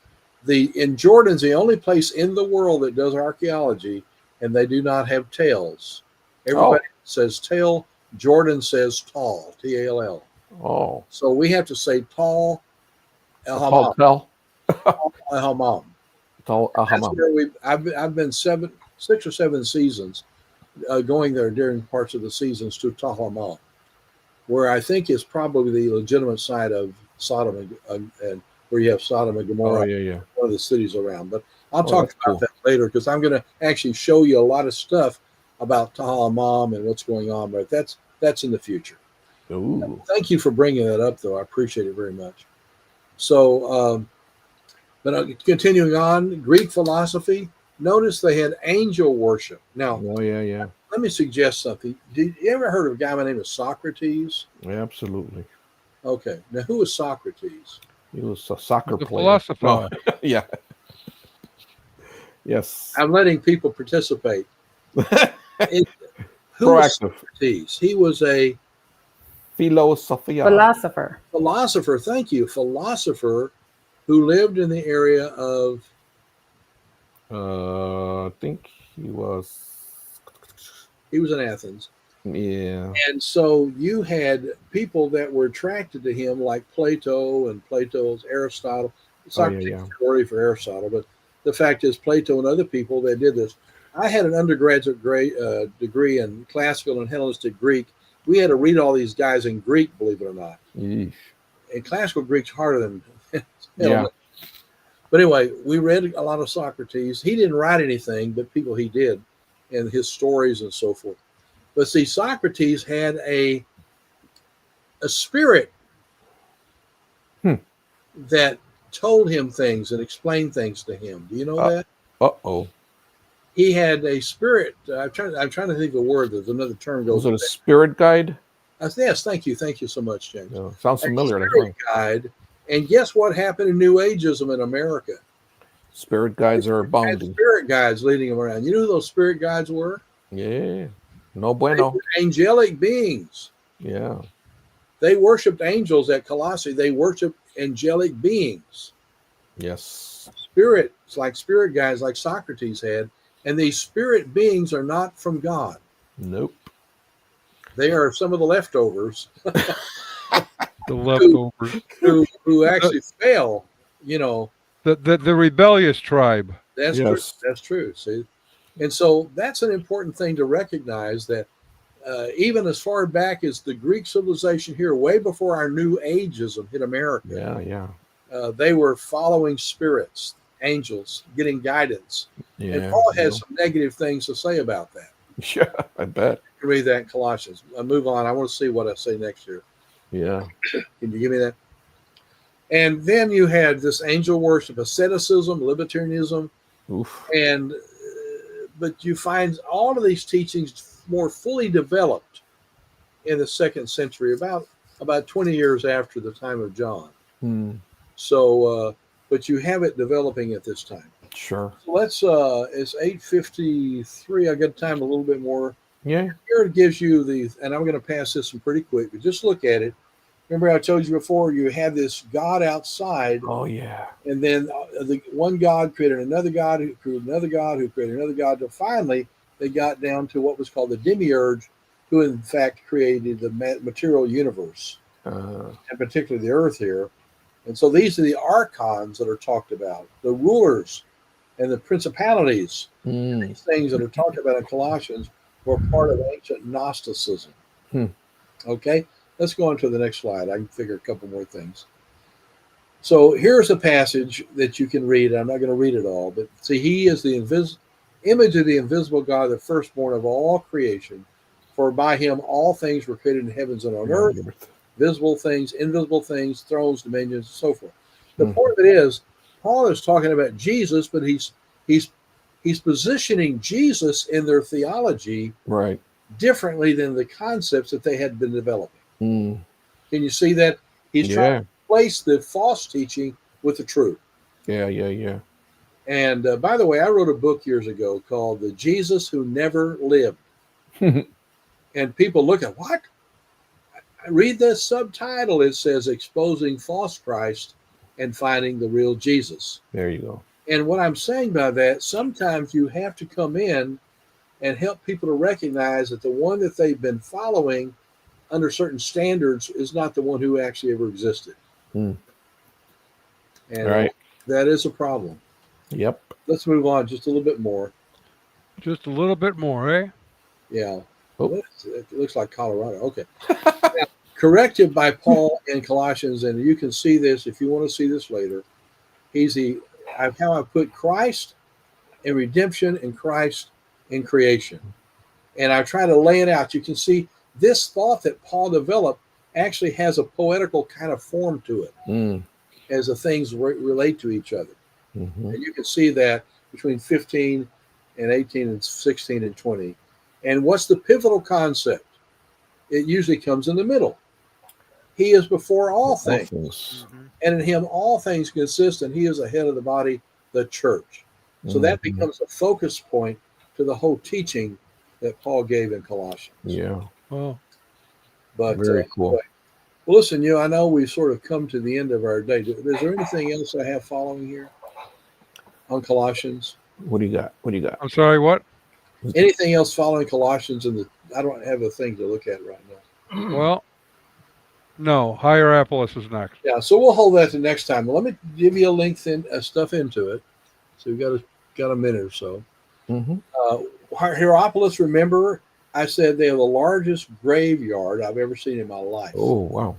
in Jordan's the only place in the world that does archaeology, and they do not have tales. Everybody says tale. Jordan says Tal, T-A-L-L. Oh. So we have to say Tal Tall Hammam. tell. Hammam. Tall That's Hammam. where I've been 6 or 7 seasons going there during parts of the seasons to Tahamam, where I think is probably the legitimate site of Sodom and where you have Sodom and Gomorrah, Oh yeah. one of the cities around. But I'll Oh, talk that's about cool. that later because I'm going to actually show you a lot of stuff about Tahamam and what's going on. But that's in the future. Ooh. Thank you for bringing that up, though. I appreciate it very much. So, continuing on, Greek philosophy. Notice they had angel worship. Now, Oh yeah. let me suggest something. Did you ever heard of a guy by the name of Socrates? Absolutely. Okay. Now, who was Socrates? He was a soccer The player. philosopher. No. Yeah. Yes. I'm letting people participate. Who was Proactive. Socrates? He was a Philosophia. philosopher. Thank you. Philosopher who lived in the area of, I think he was. in Athens. Yeah. And so you had people that were attracted to him, like Plato and Plato's Aristotle. Socrates yeah. story for Aristotle, but the fact is, Plato and other people that did this. I had an undergraduate degree in classical and Hellenistic Greek. We had to read all these guys in Greek, believe it or not. Yeesh. And classical Greek's harder than Yeah. Hellenistic. But anyway, we read a lot of Socrates. He didn't write anything, but people he did, and his stories and so forth. But see, Socrates had a spirit that told him things and explained things to him. Do you know that? Uh-oh. He had a spirit. I'm trying to think of a word. There's another term goes. Was it a spirit guide? Yes, thank you so much, James. No, sounds A familiar. spirit guide. And guess what happened in New Ageism in America? Spirit guides are Had abounding. spirit guides leading them around. You know who those spirit guides were? Yeah. No They bueno. were angelic beings. Yeah. They worshipped angels at Colossae. They worshipped angelic beings. Yes. Spirits, like spirit guides like Socrates had. And these spirit beings are not from God. Nope. They are some of the leftovers The leftovers. who actually fail, you know. The rebellious tribe. That's Yes. true. That's true. See, and so that's an important thing to recognize that even as far back as the Greek civilization here, way before our New Ageism hit America, Yeah. they were following spirits, angels, getting guidance. Yeah. And Paul has some negative things to say about that. Yeah, I bet. You can read that in Colossians. I'll move on. I want to see what I say next year. Yeah. Can you give me that? And then you had this angel worship, asceticism, libertarianism, Oof. and but you find all of these teachings more fully developed in the 2nd century, about 20 years after the time of John. So, but you have it developing at this time. Sure. So let's. It's 8:53. I got time a little bit more. Yeah. Here it gives you and I'm going to pass this one pretty quick, but just look at it. Remember, I told you before, you had this God outside. Oh yeah. And then the one God created another God, who created another God, who created another God. Till finally, they got down to what was called the demiurge, who in fact created the material universe, and particularly the earth here. And so these are the archons that are talked about, the rulers and the principalities. These things that are talked about in Colossians were part of ancient Gnosticism. Okay, let's go on to the next slide. I can figure a couple more things. So here's a passage that you can read. I'm not going to read it all, but see, he is the image of the invisible God, the firstborn of all creation. For by him all things were created in heavens and on earth, visible things, invisible things, thrones, dominions, and so forth. The point of it is, Paul is talking about Jesus, but he's positioning Jesus in their theology right differently than the concepts that they had been developing. Can you see that? He's trying to replace the false teaching with the truth. Yeah. And by the way, I wrote a book years ago called The Jesus Who Never Lived. And people look at what? I read the subtitle. It says Exposing False Christ and Finding the Real Jesus. There you go. And what I'm saying by that, sometimes you have to come in and help people to recognize that the one that they've been following under certain standards is not the one who actually ever existed. And Right. that is a problem. Yep. Let's move on just a little bit more. Just a little bit more, eh? Yeah. Oh. It looks like Colorado. Okay. Now, corrected by Paul in Colossians, and you can see this if you want to see this later. How I put Christ in redemption and Christ in creation. And I try to lay it out. You can see this thought that Paul developed actually has a poetical kind of form to it as the things relate to each other. Mm-hmm. And you can see that between 15 and 18 and 16 and 20. And what's the pivotal concept? It usually comes in the middle. He is before all things, Mm-hmm. and in him all things consist, and he is the head of the body, the church. So that becomes a focus point to the whole teaching that Paul gave in Colossians. Yeah. Well, But Very cool. Well, listen, I know we've sort of come to the end of our day. Is there anything else I have following here on Colossians? What do you got? I'm sorry, what? Anything else following Colossians? I don't have a thing to look at right now. Well, no. Hierapolis is next. Yeah, so we'll hold that to next time. Let me give you a link stuff into it. So we've got a minute or so. Mm-hmm. Hierapolis, remember, I said they have the largest graveyard I've ever seen in my life. Oh, wow.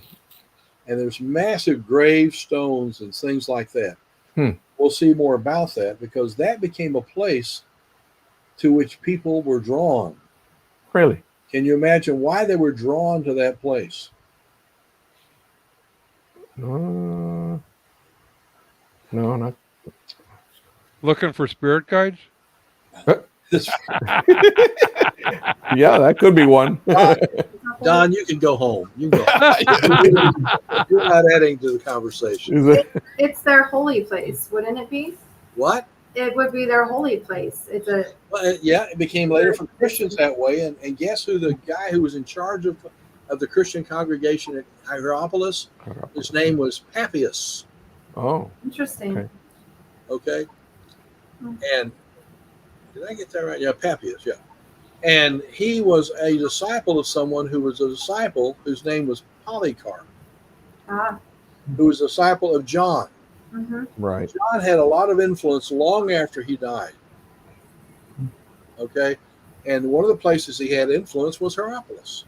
And there's massive gravestones and things like that. Hmm. We'll see more about that because that became a place to which people were drawn. Really? Can you imagine why they were drawn to that place? No, not. Looking for spirit guides? Yeah, that could be one. Don, you can go home. You can go home. You're not adding to the conversation. It's their holy place, wouldn't it be? What? It would be their holy place. Well, yeah, it became later for Christians that way. And guess who the guy who was in charge of the Christian congregation at Hierapolis? His name was Papias. Oh, Interesting. Okay. And did I get that right? Yeah, Papias, yeah. And he was a disciple of someone who was a disciple whose name was Polycarp, who was a disciple of John. Mm-hmm. right. John had a lot of influence long after he died. Okay. And one of the places he had influence was Hierapolis.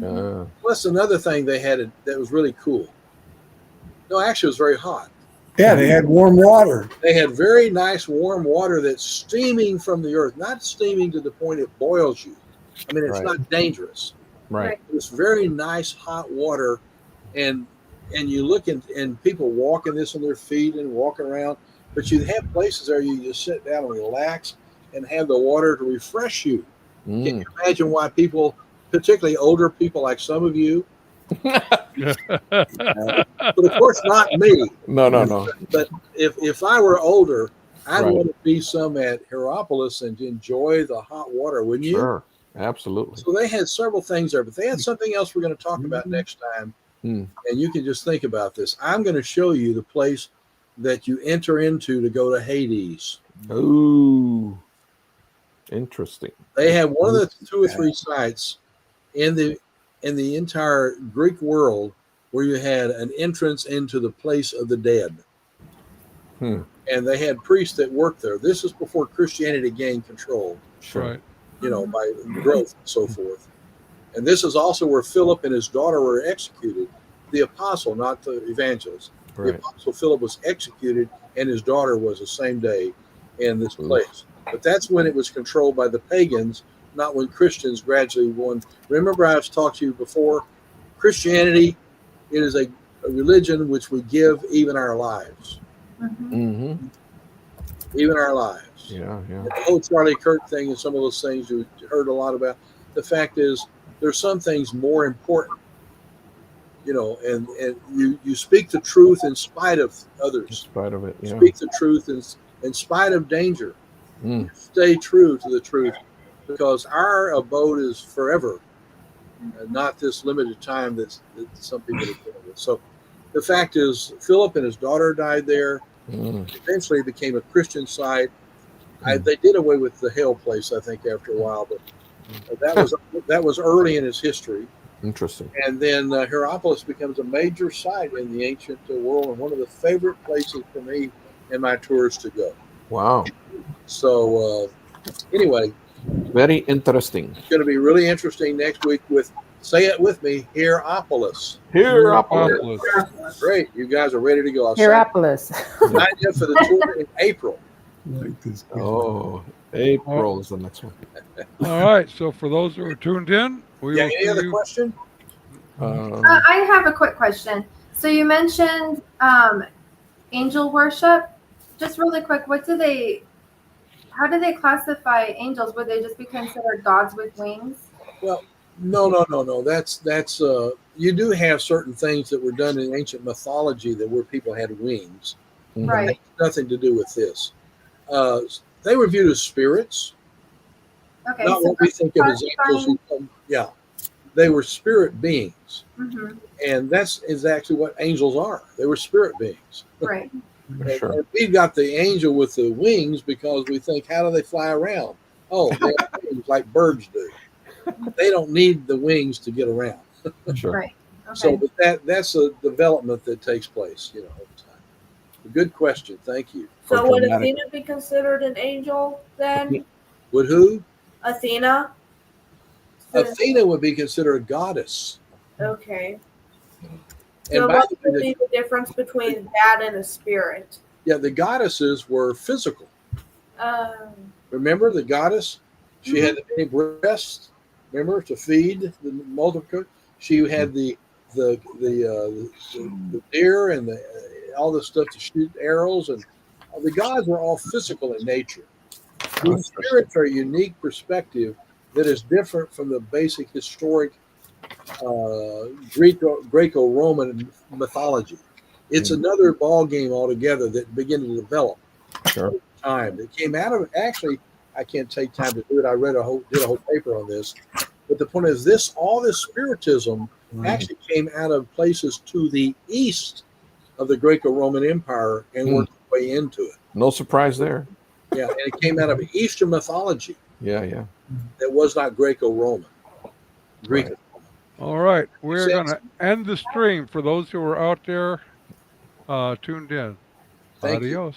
That's another thing they had that was really cool. No, actually, it was very hot. Yeah, they had warm water. They had very nice warm water that's steaming from the earth, not steaming to the point it boils you. I mean, it's not dangerous. Right. It's very nice hot water, and you look and people walking this on their feet and walking around, but you have places there you just sit down and relax and have the water to refresh you. Can you imagine why people, particularly older people like some of you, but of course not me. No. But if I were older, I'd want to be some at Hierapolis and enjoy the hot water, wouldn't you? Sure, absolutely. So they had several things there, but they had something else we're going to talk about next time. And you can just think about this. I'm going to show you the place that you enter into to go to Hades. Ooh, interesting. They have one of the 2 or 3 sites in the entire Greek world where you had an entrance into the place of the dead. And they had priests that worked there. This is before Christianity gained control. Sure. Right. By growth and so forth. And this is also where Philip and his daughter were executed. The apostle, not the evangelist. The apostle Philip was executed, and his daughter was the same day in this place. But that's when it was controlled by the pagans, not when Christians gradually won. Remember, I've talked to you before, Christianity, it is a religion which we give even our lives. Even our lives. Yeah. The whole Charlie Kirk thing and some of those things you heard a lot about. The fact is, there's some things more important, and you speak the truth in spite of others. In spite of it, yeah. Speak the truth in spite of danger. Stay true to the truth, because our abode is forever, and not this limited time that some people are dealing with. So the fact is, Philip and his daughter died there. Eventually, it became a Christian site. They did away with the hell place, I think, after a while, but that was early in its history. Interesting. And then Hierapolis becomes a major site in the ancient world and one of the favorite places for me in my tours to go. Wow. So anyway, Very interesting. it's going to be really interesting next week with, say it with me, Hierapolis. Hierapolis. Great. You guys are ready to go. I'll sign Hierapolis. sign you up for the tour in April. Like this guy. Oh, April is the next one. All right. So for those who are tuned in, we Yeah, will any see other you. question? I have a quick question. So you mentioned angel worship. Just really quick, how do they classify angels? Would they just be considered gods with wings? Well, no. That's you do have certain things that were done in ancient mythology that where people had wings. Right. It has nothing to do with this. They were viewed as spirits, Okay. not so what we think of as angels. classifying- Who come, yeah, they were spirit beings, Mhm. and that's actually what angels are. They were spirit beings. Right. Sure. And we've got the angel with the wings because we think, how do they fly around? Oh, they have wings like birds do. They don't need the wings to get around. Sure. Right. Okay. So, but that's a development that takes place, over time. Good question. Thank you. So For would dramatic- Athena be considered an angel then? Would who? Athena? Athena would be considered a goddess. Okay. And So by what the would way, be the difference between that and a spirit? the goddesses were physical. Um, Remember the goddess? She had many breasts. Remember, to feed the multitude. She had the deer and all the stuff to shoot arrows, and the gods were all physical in nature. These spirits are a unique perspective that is different from the basic historic Greco-Roman mythology. It's another ball game altogether that began to develop Sure. over time. It came out of actually. I can't take time to do it. I did a whole paper on this, but the point is all this spiritism actually came out of places to the east of the Greco-Roman Empire and worked its way into it. No surprise there. Yeah, and it came out of Eastern mythology Yeah. that was not Greco-Roman. Greek. Right. All right. We're Sense. going to end the stream for those who are out there tuned in. Thank you. Adios.